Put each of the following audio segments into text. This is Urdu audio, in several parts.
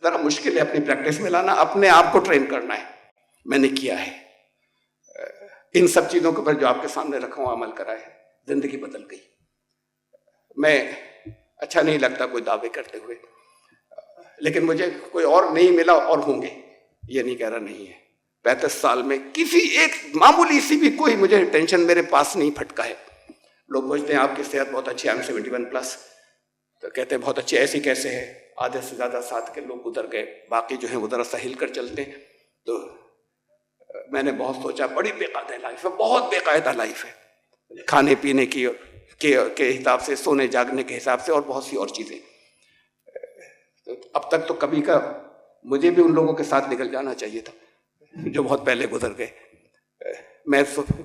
ذرا مشکل ہے اپنی پریکٹس میں لانا، اپنے آپ کو ٹرین کرنا ہے. میں نے کیا ہے ان سب چیزوں کے اوپر جو آپ کے سامنے رکھا ہوں، عمل کرا ہے، زندگی بدل گئی. میں اچھا نہیں لگتا کوئی دعوے کرتے ہوئے، لیکن مجھے کوئی اور نہیں ملا اور ہوں گے، یہ نہیں کہہ رہا نہیں ہے. 35 سال میں کسی ایک معمولی سی بھی کوئی مجھے ٹینشن میرے پاس نہیں پھٹکا ہے. لوگ پوچھتے ہیں آپ کی صحت بہت اچھی ہے، I'm 71+، تو کہتے ہیں بہت اچھی، ایسی کیسے ہے؟ آدھے سے زیادہ ساتھ کے لوگ گزر گئے، باقی جو ہیں وہ ذرا سا ہل کر چلتے ہیں. تو میں نے بہت سوچا، بڑی بے قاعدہ لائف ہے، بہت بے قاعدہ لائف ہے، کھانے پینے کی کے حساب سے، سونے جاگنے کے حساب سے، اور بہت سی اور چیزیں. اب تک تو کبھی کا مجھے بھی ان لوگوں کے ساتھ نکل جانا چاہیے تھا جو بہت پہلے گزر گئے.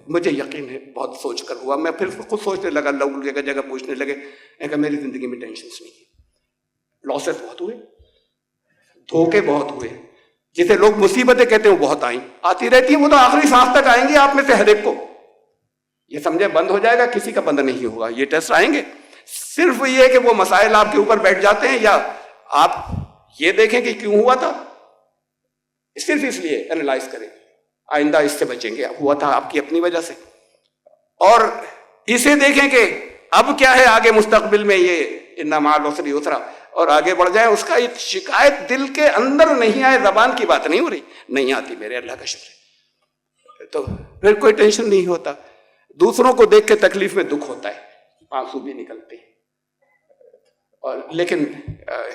مجھے یقین ہے بہت سوچ کر ہوا. میں پھر خود سوچنے لگا، لوگ جگہ جگہ پوچھنے لگے کہ میری زندگی میں ٹینشنس نہیں ہیں. لاسز بہت ہوئے، دھوکے بہت ہوئے، جسے لوگ مصیبتیں کہتے ہیں وہ بہت آئیں، آتی رہتی ہیں، وہ تو آخری سانس تک آئیں گی آپ میں سے ہر ایک کو. یہ سمجھے بند ہو جائے گا، کسی کا بند نہیں ہوگا. یہ ٹیسٹ آئیں گے، صرف یہ کہ وہ مسائل آپ کے اوپر بیٹھ جاتے ہیں، یا آپ یہ دیکھیں کہ کیوں ہوا تھا، صرف اس لیے انالائز کریں، آئندہ اس سے بچیں گے، ہوا تھا آپ کی اپنی وجہ سے. اور اسے دیکھیں کہ اب کیا ہے آگے مستقبل میں، یہ ان مع العسر یسرا، اور آگے بڑھ جائیں. اس کا ایک شکایت دل کے اندر نہیں آئے، زبان کی بات نہیں ہو رہی، نہیں آتی، میرے اللہ کا شکر ہے، تو پھر کوئی ٹینشن نہیں ہوتا. دوسروں کو دیکھ کے تکلیف میں دکھ ہوتا ہے، آنسو بھی نکلتے ہیں، اور لیکن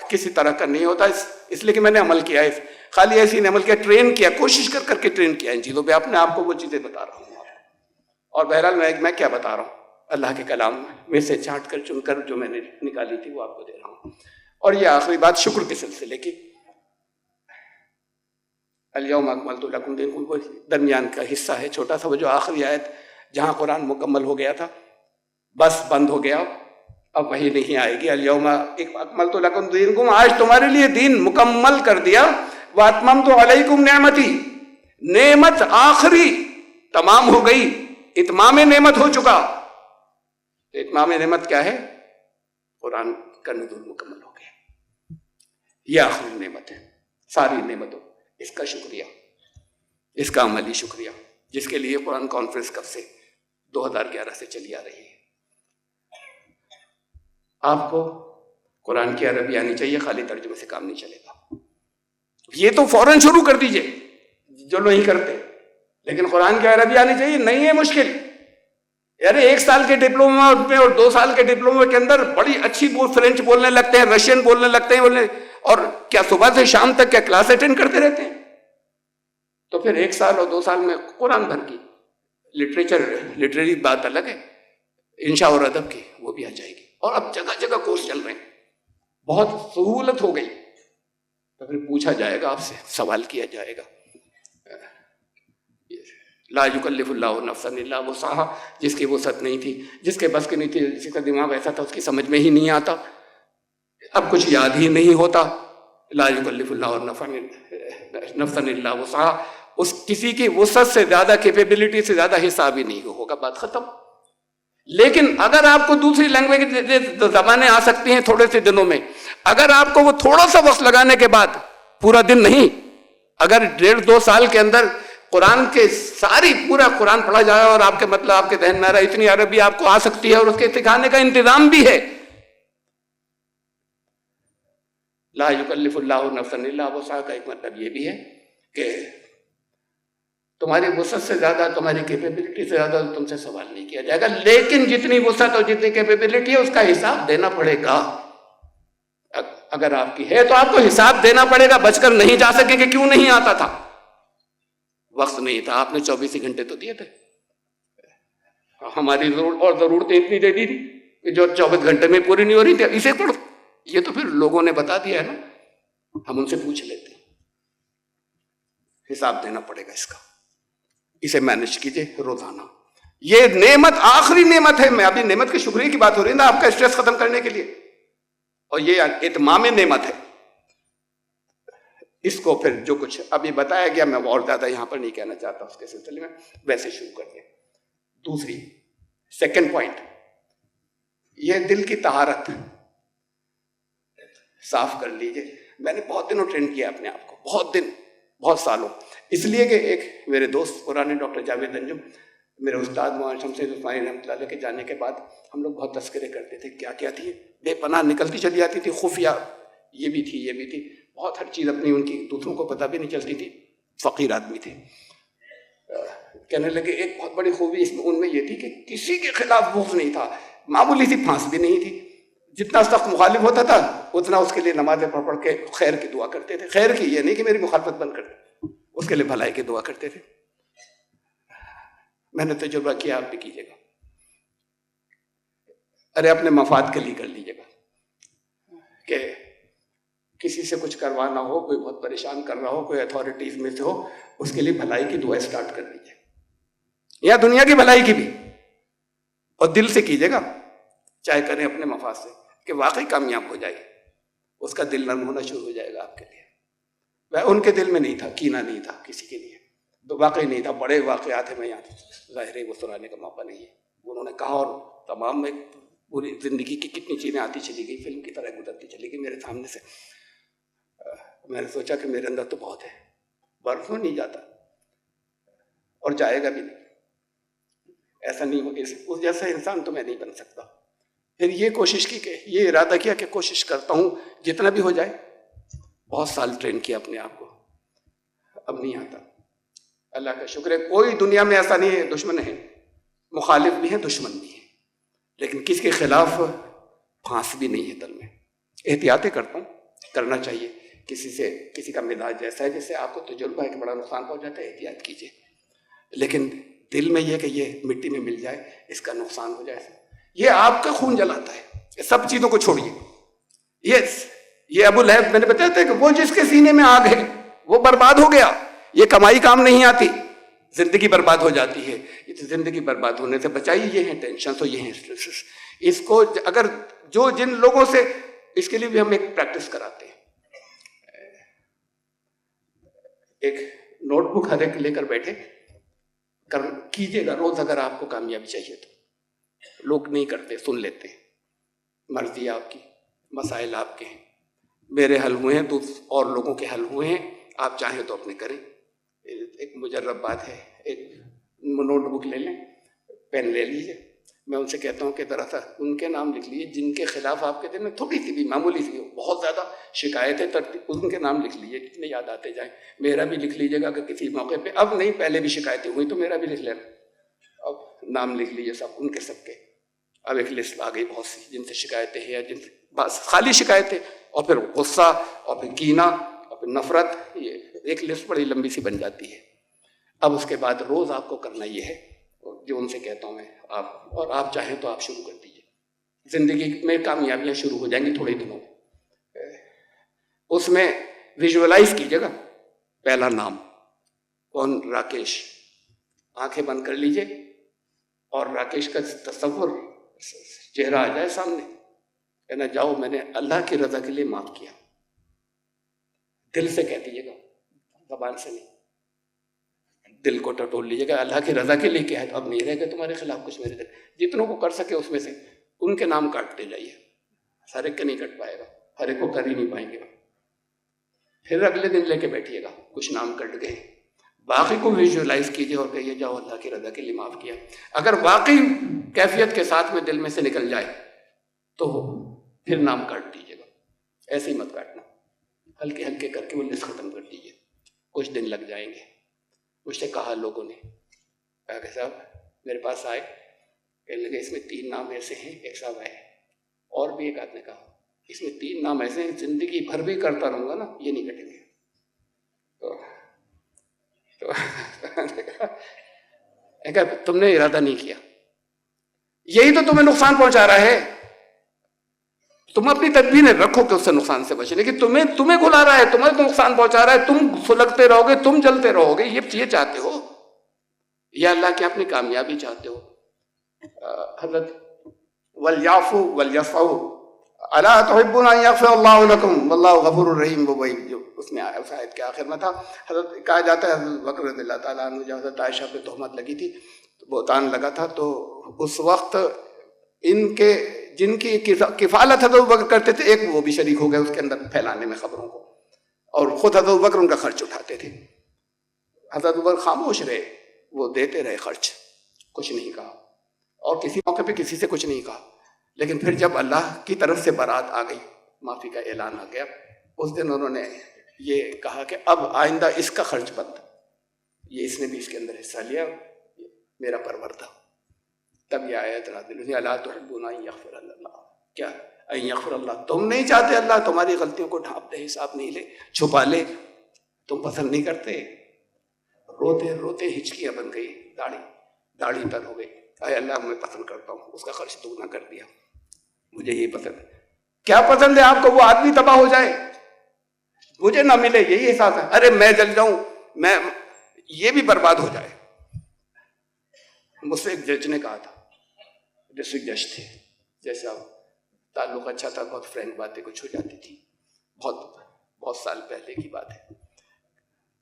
کسی طرح کا نہیں ہوتا. اس لیے کہ میں نے عمل کیا ہے، خالی ایسی نہیں عمل کیا، ٹرین کیا، کوشش کر کے ٹرین کیا ان چیزوں پہ. اپنے آپ کو وہ چیزیں بتا رہا ہوں آپ کو. اور بہرحال میں کیا بتا رہا ہوں، اللہ کے کلام میں سے چھانٹ کر چن کر جو میں نے نکالی تھی وہ آپ کو دے رہا ہوں. اور یہ آخری بات شکر کے سلسلے کی، الیوم اکملت لکم دینکم، وہ درمیان کا حصہ ہے چھوٹا سا، وہ جو آخری آیت جہاں قرآن مکمل ہو گیا تھا، بس بند ہو گیا، اب وہی نہیں آئے گی. الیوم اکملت لکم دینکم، آج تمہارے لیے دین مکمل کر دیا. واتممت علیکم نعمتی، نعمت آخری تمام ہو گئی، اتمام نعمت ہو چکا. اتمام نعمت کیا ہے؟ قرآن کا نزول مکمل ہو گیا، یہ آخری نعمت ہے. ساری نعمتوں اس کا شکریہ، اس کا عملی شکریہ، جس کے لیے قرآن کانفرنس کب سے 2011 سے چلی آ رہی ہے. آپ کو قرآن کی عربی آنی چاہیے، خالی ترجمے سے کام نہیں چلے گا. یہ تو فوراً شروع کر دیجئے جو نہیں کرتے، لیکن قرآن کی عربی آنی چاہیے. نہیں ہے مشکل، یعنی 1 سال کے ڈپلوما میں اور 2 سال کے ڈپلوما کے اندر بڑی اچھی فرینچ بولنے لگتے ہیں، رشین بولنے لگتے ہیں، اور کیا صبح سے شام تک کیا کلاس اٹینڈ کرتے رہتے ہیں. تو پھر 1 سال اور 2 سال میں قرآن بھر کی لٹریری بات الگ ہے، انشاء اور ادب کی وہ بھی آ جائے گی. اور اب جگہ جگہ کورس چل رہے ہیں، بہت سہولت ہو گئی. تو پھر پوچھا جائے گا آپ سے، سوال کیا جائے گا، لا یکلف اللہ نفسا الا وسعها، جس کی وسعت نہیں تھی، جس کے بس کی نہیں تھی، جس کا دماغ ایسا تھا اس کی سمجھ میں ہی نہیں آتا، اب کچھ یاد ہی نہیں ہوتا. لا یکلف اللہ نفسا الا وسعها، اس کسی کی وسعت سے زیادہ، کیپیبلٹی سے زیادہ حساب ہی نہیں ہوگا، بات ختم. لیکن اگر آپ کو دوسری لینگویج زبانیں آ سکتی ہیں تھوڑے سے دنوں میں، اگر آپ کو وہ تھوڑا سا وقت لگانے کے بعد، پورا دن نہیں، اگر 1.5-2 سال کے اندر قرآن کے پورا قرآن پڑھا جائے، اور آپ کے مطلب آپ کے ذہن میں آ رہا ہے اتنی عربی آپ کو آ سکتی ہے، اور اس کے سکھانے کا انتظام بھی ہے. لا یکلف اللہ نفسا الا وسعها کا ایک مطلب یہ بھی ہے کہ تمہاری وسعت سے زیادہ، تمہاری کیپیبلٹی سے زیادہ تم سے سوال نہیں کیا جائے گا، لیکن جتنی وسعت اور جتنی کیپیبلٹی ہے اس کا حساب دینا پڑے گا. اگر آپ کی ہے تو آپ کو حساب دینا پڑے گا. بچ کر نہیں جا سکیں کہ کیوں نہیں آتا تھا، وقت نہیں تھا. آپ نے 24 گھنٹے تو دیے تھے، ہماری ضرورتیں اتنی دے دی تھی کہ جو 24 گھنٹے میں پوری نہیں ہو رہی تھی. اسے پڑھو، یہ تو پھر لوگوں نے بتا دیا ہے نا، ہم ان سے پوچھ لیتے ہیں. حساب دینا پڑے گا اس کا، اسے مینج کیجئے روزانہ. یہ نعمت آخری نعمت ہے. میں ابھی نعمت کے شکریہ کی بات ہو رہی ہے نا، آپ کا اسٹریس ختم کرنے کے لیے، اور یہ اتمام نعمت ہے. اس کو پھر جو کچھ ابھی بتایا گیا میں اور زیادہ یہاں پر نہیں کہنا چاہتا اس کے سلسلے میں، ویسے شروع کرتے ہیں. دوسری سیکنڈ پوائنٹ، یہ دل کی طہارت صاف کر لیجئے. میں نے بہت دنوں ٹرین کیا اپنے آپ کو، بہت دن، بہت سالوں، اس لیے کہ ایک میرے دوست پرانے ڈاکٹر جاوید انجم، میرے استاد مولانا شمس عثمانی رحمۃ اللہ علیہ کے جانے کے بعد ہم لوگ بہت تذکرے کرتے تھے، کیا کیا تھی بے پناہ نکلتی چلی آتی تھی، خفیہ یہ بھی تھی یہ بھی تھی، بہت ہر چیز اپنی ان کی دوسروں کو پتہ بھی نہیں چلتی تھی، فقیر آدمی تھے۔ کہنے لگے ایک بہت بڑی خوبی ان میں یہ تھی کہ کسی کے خلاف بغض نہیں تھا، معمولی سی پھانس بھی نہیں تھی، جتنا سخت مخالف ہوتا تھا اتنا اس کے لیے نمازیں پڑھ پڑھ کے خیر کی دعا کرتے تھے، خیر کی، یہ نہیں کہ میری مخالفت بند کر دے، اس کے لیے بھلائی کی دعا کرتے تھے۔ میں نے تجربہ کیا، آپ بھی کیجیے گا۔ ارے اپنے مفاد کے لیے کر لیجیے گا کہ کسی سے کچھ کروانا ہو، کوئی بہت پریشان کر رہا ہو، کوئی اتھارٹیز میں سے ہو، اس کے لیے بھلائی کی دعا اسٹارٹ کر دیجیے، یا دنیا کی بھلائی کی بھی، اور دل سے کیجیے گا، چاہے کریں اپنے مفاد سے، کہ واقعی کامیاب ہو جائے، اس کا دل نرم ہونا شروع ہو جائے گا آپ کے لیے۔ وہ ان کے دل میں نہیں تھا، کینہ نہیں تھا کسی کے لیے، تو واقعی نہیں تھا، بڑے واقعات ہیں، میں یہاں ظاہر ہے وہ سنانے کا موقع نہیں ہے، انہوں نے کہا، اور تمام میں پوری زندگی کی کتنی چیزیں آتی چلی گئی، فلم کی طرح گزرتی چلی گئی میرے سامنے سے۔ میں نے سوچا کہ میرے اندر تو بہت ہے، برسوں نہیں جاتا اور جائے گا بھی نہیں، ایسا نہیں ہو کہ اس جیسا انسان تو میں نہیں بن سکتا۔ پھر یہ کوشش کی کہ یہ ارادہ کیا کہ کوشش کرتا ہوں جتنا بھی ہو جائے، بہت سال ٹرین کیا اپنے آپ کو، اب نہیں آتا۔ اللہ کا شکر ہے کوئی دنیا میں ایسا نہیں ہے، دشمن ہے، مخالف بھی ہیں، دشمن بھی ہیں، لیکن کس کے خلاف پھانس بھی نہیں ہے دل میں۔ احتیاطیں کرتا ہوں، کرنا چاہیے، کسی کا مزاج جیسا ہے، جس سے آپ کو تجربہ ہے کہ بڑا نقصان پہنچ جاتا ہے، احتیاط کیجیے، لیکن دل میں یہ کہ یہ مٹی میں مل جائے، اس کا نقصان ہو جائے، یہ آپ کا خون جلاتا ہے۔ یہ سب چیزوں کو چھوڑیے، یہ ابو لہب، میں نے بتایا تھا کہ وہ جس کے سینے میں آگ ہے وہ برباد ہو گیا، یہ کمائی کام نہیں آتی، زندگی برباد ہو جاتی ہے۔ زندگی برباد ہونے سے بچائیے، یہ ہیں ٹینشن، تو یہ ہیں اسٹریسز، اس کو اگر جن لوگوں سے، اس کے لیے بھی ہم ایک پریکٹس کراتے ہیں، ایک نوٹ بک ہر ایک لے کر بیٹھے کیجیے گا روز، اگر آپ کو کامیابی چاہیے تو۔ لوگ نہیں کرتے، سن لیتے ہیں، مرضی آپ کی، مسائل آپ کے ہیں، میرے حل ہوئے ہیں تو اور لوگوں کے حل ہوئے ہیں، آپ چاہیں تو اپنے کریں۔ ایک مجرب بات ہے، ایک نوٹ بک لے لیں، پین لے لیجیے، میں ان سے کہتا ہوں کہ ذرا سا ان کے نام لکھ لیجیے جن کے خلاف آپ کے دل میں تھوڑی سی بھی، معمولی سی، بہت زیادہ شکایتیں ان کے نام لکھ لیجیے، جتنے یاد آتے جائیں۔ میرا بھی لکھ لیجیے گا اگر کسی موقع پہ، اب نہیں، پہلے بھی شکایتیں ہوئی تو میرا بھی لکھ لینا، اب نام لکھ لیجیے سب ان کے سب کے۔ اب ایک لسٹ آ گئی بہت سی، جن سے شکایتیں ہیں، جن سے بس خالی شکایتیں، اور پھر غصہ، اور پھر کینہ، اور پھر نفرت، یہ ایک لسٹ بڑی لمبی سی بن جاتی ہے۔ اب اس کے بعد روز آپ کو کرنا یہ ہے جو ان سے کہتا ہوں میں، آپ چاہیں تو آپ شروع کر دیجیے، زندگی میں کامیابیاں شروع ہو جائیں گی تھوڑے دنوں میں۔ اس میں ویژولائز کیجیے گا، پہلا نام کون؟ راکیش، آنکھیں بند کر لیجیے اور راکیش کا تصور، چہرہ آ جائے سامنے، کہنا جاؤ میں نے اللہ کی رضا کے لیے معاف کیا، دل سے کہہ دیجیے گا، زبان سے نہیں، دل کو ٹٹول لیجیے گا، اللہ کی رضا کے لیے کیا ہے، اب نہیں رہے گا تمہارے خلاف کچھ میرے دل، جتنوں کو کر سکے اس میں سے ان کے نام کاٹتے جائیے، ہر ایک کے نہیں کٹ پائے گا، ہر ایک کو کر ہی نہیں پائیں گے۔ پھر اگلے دن لے کے بیٹھیے گا، کچھ نام کٹ گئے، باقی کو ویژولائز کیجیے اور کہیے جاؤ اللہ کی رضا کے لیے معاف کیا۔ اگر واقعی کیفیت کے ساتھ میں دل میں سے نکل جائے تو پھر نام کاٹ دیجیے گا، ایسے ہی مت کاٹنا، ہلکے ہلکے کر کے وہ لسٹ ختم کر دیجیے، کچھ دن لگ جائیں گے۔ مجھ سے کہا لوگوں نے، کہا کہ صاحب میرے پاس آئے، کہنے لگے اس میں 3 نام ایسے ہیں، ایک صاحب آئے اور بھی ایک آدمی نے کہا اس میں 3 نام ایسے ہیں زندگی بھر بھی کرتا رہوں گا نا، یہ نہیں کٹیں گے۔ تو تم نے ارادہ نہیں کیا، یہی تو تمہیں نقصان پہنچا رہا ہے، تم اپنی تدبیریں رکھو کہ اس سے نقصان سے بچے، لیکن تمہیں کھلا رہا ہے، تمہیں تو نقصان پہنچا رہا ہے، تم سلگتے رہو گے، تم جلتے رہو گے، یہ چاہتے ہو یا اللہ کی اپنی کامیابی چاہتے ہو؟ حضرت وَلْيَعْفُوا وَلْيَصْفَحُوا أَلَا تُحِبُّونَ أَن يَغْفِرَ اللَّهُ لَكُمْ وَاللَّهُ غَفُورٌ رَحِيمٌ، وہ وہی جو اس میں اس آیت کے آخر میں تھا۔ حضرت کہا جاتا ہے حضرت بکر رضی اللہ تعالیٰ عنہ جب حضرت عائشہ پہ تہمت لگی تھی، بہتان لگا تھا، تو اس وقت جن کی کفالت حضرت بکر کرتے تھے، ایک وہ بھی شریک ہو گئے اس کے اندر پھیلانے میں خبروں کو، اور خود حضرت ابوبکر ان کا خرچ اٹھاتے تھے. حضرت ابوبکر خاموش رہے, وہ دیتے رہے خرچ, کچھ نہیں کہا, اور کسی موقع پہ کسی سے کچھ نہیں کہا. لیکن پھر جب اللہ کی طرف سے برات آ گئی, معافی کا اعلان آ گیا, اس دن انہوں نے یہ کہا کہ اب آئندہ اس کا خرچ بند, یہ اس نے بھی اس کے اندر حصہ لیا, میرا پرور تھا. تب یہ آیت نازل ہوئی, الا تحبون ان یغفر اللہ, کیا ان یغفر اللہ, تم نہیں چاہتے اللہ تمہاری غلطیوں کو ڈھانپ دے, حساب نہیں لے, چھپا لے, تم پسند نہیں کرتے. روتے روتے ہچکیاں بن گئی, داڑھی پر ہو گئی, اے اللہ میں پسند کرتا ہوں, اس کا خرچ دگنا کر دیا, مجھے یہ پسند ہے. کیا پسند ہے آپ کو؟ وہ آدمی تباہ ہو جائے, مجھے نہ ملے, یہی احساس ہے. ارے میں جل جاؤں, میں یہ بھی برباد ہو جائے. مجھ سے ایک جج نے کہا تھا, ڈسٹرکٹ جج تھے, جیسا تعلق اچھا تھا, بہت فرینک باتیں کچھ ہو جاتی تھی, بہت سال پہلے کی بات ہے.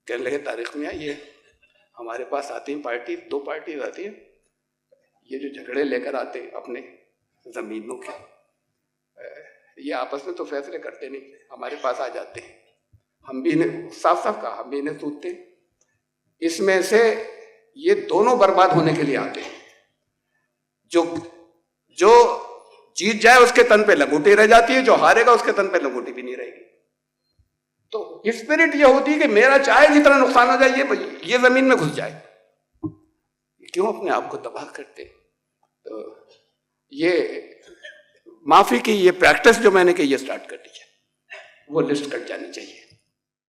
کہنے لگے تاریخ میں یہ ہمارے پاس آتی ہیں پارٹی, 2 پارٹیز آتی ہیں, یہ جو جھگڑے لے کر آتے اپنے زمینوں کے, یہ آپس میں تو فیصلے کرتے نہیں, ہمارے پاس آ جاتے ہیں, ہم بھی انہیں صاف کہا, ہم بھی انہیں سوچتے, اس میں سے یہ دونوں برباد ہونے کے لیے آتے ہیں. جو جیت جائے اس کے تن پہ لنگوٹی رہ جاتی ہے, جو ہارے گا اس کے تن پہ لنگوٹی بھی نہیں رہے گی. تو اسپرٹ یہ ہوتی ہے کہ میرا چاہے جتنا نقصان ہو جائے, یہ زمین میں گھس جائے, کیوں اپنے آپ کو تباہ کرتے. تو یہ معافی کی یہ پریکٹس جو میں نے کہ یہ سٹارٹ کر دی ہے, وہ لسٹ کٹ جانی چاہیے.